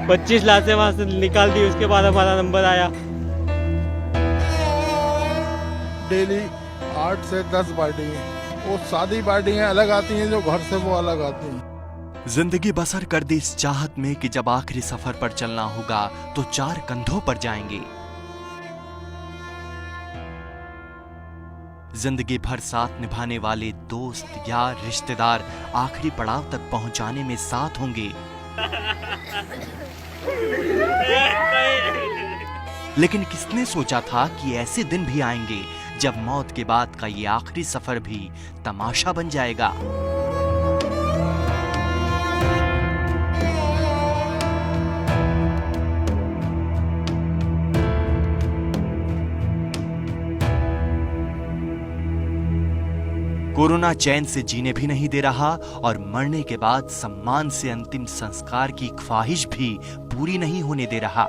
25 लाशें वहाँ से निकाल दी, उसके बाद हमारा नंबर आया। डेली 8 से 10 पार्टियाँ, वो शादी पार्टियाँ अलग आती हैं, जो घर से वो अलग आती हैं। जिंदगी बसर कर दी इस चाहत में कि जब आखिरी सफर पर चलना होगा तो 4 कंधों पर जाएंगे। जिंदगी भर साथ निभाने वाले दोस्त, यार, रिश्तेदार आखिरी पड़ाव तक पहुंचाने में साथ होंगे। लेकिन किसने सोचा था कि ऐसे दिन भी आएंगे जब मौत के बाद का ये आखिरी सफर भी तमाशा बन जाएगा। कोरोना चैन से जीने भी नहीं दे रहा और मरने के बाद सम्मान से अंतिम संस्कार की ख्वाहिश भी पूरी नहीं होने दे रहा।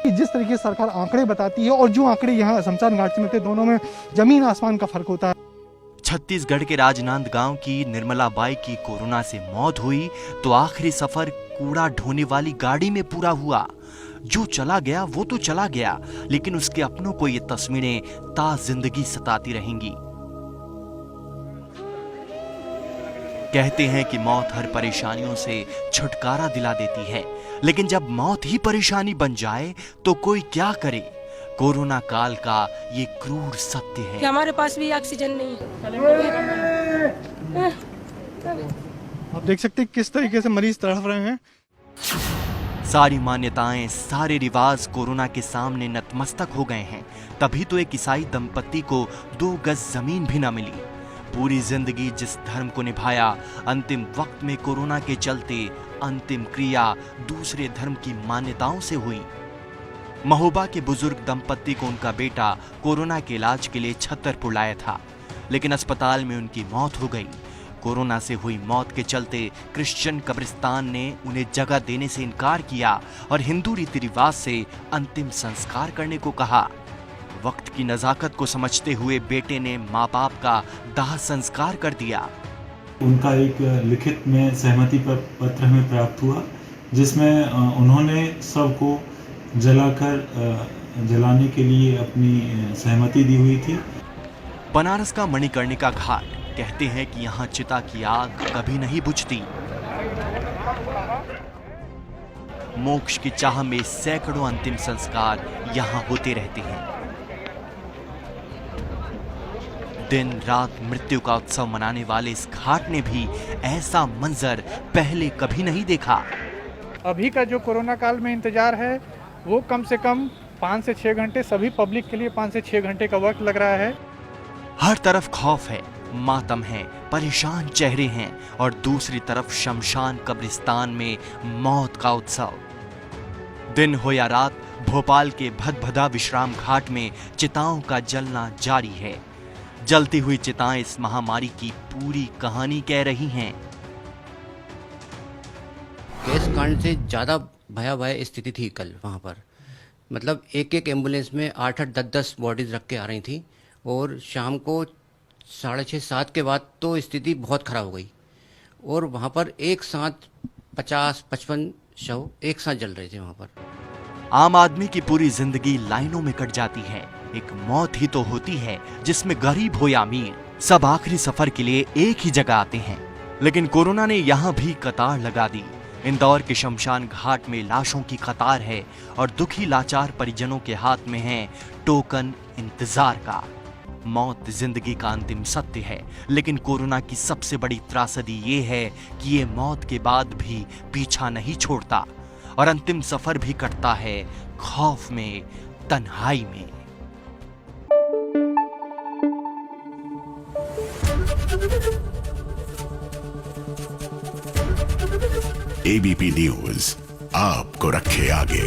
जिस तरीके से सरकार आंकड़े बताती है और जो आंकड़े यहाँ शमशान घाट से मिलते, दोनों में जमीन आसमान का फर्क होता है। छत्तीसगढ़ के राजनांद गांव की निर्मला बाई की कोरोना से मौत हुई तो आखिरी सफर कूड़ा ढोने वाली गाड़ी में पूरा हुआ। जो चला गया वो तो चला गया, लेकिन उसके अपनों को ये तस्वीरें ता जिंदगी सताती रहेंगी। कहते हैं कि मौत हर परेशानियों से छुटकारा दिला देती है, लेकिन जब मौत ही परेशानी बन जाए तो कोई क्या करे। कोरोना काल का ये क्रूर सत्य है। हमारे पास भी ऑक्सीजन नहीं है। आप देख सकते हैं किस तरीके से मरीज तड़प रहे हैं। सारी मान्यताएं, सारे रिवाज कोरोना के सामने नतमस्तक हो गए हैं। तभी तो एक ईसाई दंपत्ति को 2 गज जमीन भी न मिली। पूरी जिंदगी जिस धर्म को निभाया, अंतिम वक्त में कोरोना के चलते अंतिम क्रिया दूसरे धर्म की मान्यताओं से हुई। महोबा के बुजुर्ग दंपत्ति को उनका बेटा कोरोना के इलाज के लिए छतरपुर लाया था, लेकिन अस्पताल में उनकी मौत हो गई। कोरोना से हुई मौत के चलते क्रिश्चियन कब्रिस्तान ने उन्हें जगह देने से इनकार किया और हिंदू रीति रिवाज से अंतिम संस्कार करने को कहा। वक्त की नजाकत को समझते हुए बेटे ने माँ बाप का दाह संस्कार कर दिया। उनका एक लिखित में सहमति पत्र हमें प्राप्त हुआ, जिसमें उन्होंने सबको जलाने के लिए अपनी सहमति दी हुई थी। बनारस का मणिकर्णिका घाट, कहते हैं कि यहाँ चिता की आग कभी नहीं बुझती। मोक्ष की चाह में सैकड़ों अंतिम संस्कार यहाँ होते रहते हैं। दिन रात मृत्यु का उत्सव मनाने वाले इस घाट ने भी ऐसा मंजर पहले कभी नहीं देखा। अभी का जो कोरोना काल में इंतजार है वो कम से कम 5 से 6 घंटे, सभी पब्लिक के लिए 5 से 6 घंटे का वक्त लग रहा है। हर तरफ खौफ है, मातम है, परेशान चेहरे हैं और दूसरी तरफ शमशान कब्रिस्तान में मौत का उत्सव। दिन हो या रात, भोपाल के भदभदा विश्राम घाट में चिताओं का जलना जारी है। जलती हुई चिताएं इस महामारी की पूरी कहानी कह रही हैं। गैस कांड से ज़्यादा भयावह स्थिति थी कल वहाँ पर। मतलब एक एम्बुलेंस में 8-8, 10-10 बॉडीज रख के आ रही थी और शाम को 6:30-7 के बाद तो स्थिति बहुत खराब हो गई और वहाँ पर एक साथ 50-55 शव एक साथ जल रहे थे वहाँ पर। आम आदमी की पूरी जिंदगी लाइनों में कट जाती है। एक मौत ही तो होती है जिसमें गरीब हो या अमीर, सब आखिरी सफर के लिए एक ही जगह आते हैं। लेकिन कोरोना ने यहाँ भी कतार लगा दी। इंदौर के शमशान घाट में लाशों की कतार है और दुखी लाचार परिजनों के हाथ में है टोकन इंतजार का। मौत जिंदगी का अंतिम सत्य है, लेकिन कोरोना की सबसे बड़ी त्रासदी ये है कि ये मौत के बाद भी पीछा नहीं छोड़ता और अंतिम सफर भी कटता है खौफ में, तन्हाई में। एबीपी न्यूज आपको रखे आगे।